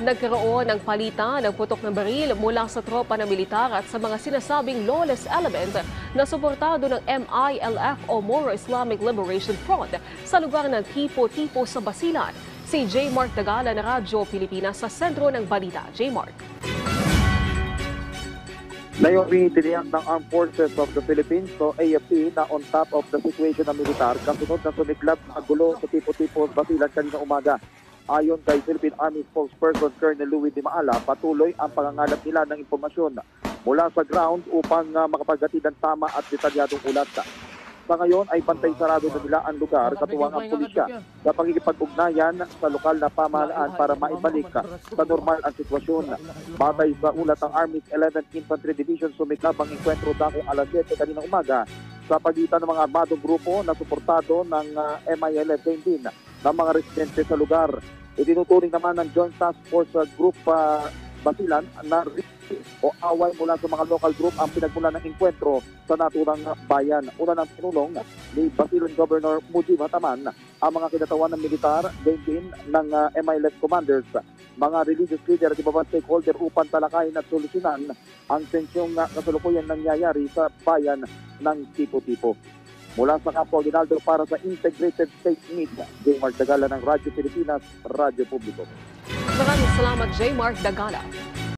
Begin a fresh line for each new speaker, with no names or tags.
Nagkaroon ng palitan ng putok ng baril mula sa tropa ng militar at sa mga sinasabing lawless element na suportado ng MILF o Moro Islamic Liberation Front sa lugar ng Tipo-Tipo sa Basilan. Si J. Mark Dagala na Radyo Pilipinas sa sentro ng balita. J. Mark.
Layong tiniyak ng Armed Forces of the Philippines o AFP na on top of the situation ng militar kasunod na sumiklab na gulo sa Tipo-Tipo Basilan kanina umaga. Ayon kay Philippine Army spokesperson Colonel Louis Di Maala, patuloy ang pangangalap nila ng impormasyon mula sa ground upang makapaghatid ng tama at detalyadong ulat. Sa ngayon ay pantay sarado na nila ang lugar katuwang ang pulisya sa pagkikipag-ugnayan sa lokal na pamahalaan para maibalik sa normal ang sitwasyon. Batay sa ulat ng Army's 11th Infantry Division, sumiklab ang enkwentro dakong alas 7 kaninang umaga sa pagitan ng mga armadong grupo na suportado ng MILF din ng mga residente sa lugar. Itinuturing naman ng Joint Task Force Group Basilan na o away mula sa mga local group ang pinagmula ng enkwentro sa naturang bayan. Una ng pinulong ni Basilan Governor Mujib Hataman ang mga kinatawan ng militar, din ng MILF commanders, mga religious leader at iba pang stakeholder upang talakayin at solusyonan ang tensyong kasalukuyan nangyayari sa bayan ng Tipo-Tipo. Mula sa Campo Aguinaldo para sa Integrated State Media, J. Mark Dagala ng Radyo Pilipinas, Radyo Publiko.
Maraming salamat, J. Mark Dagala.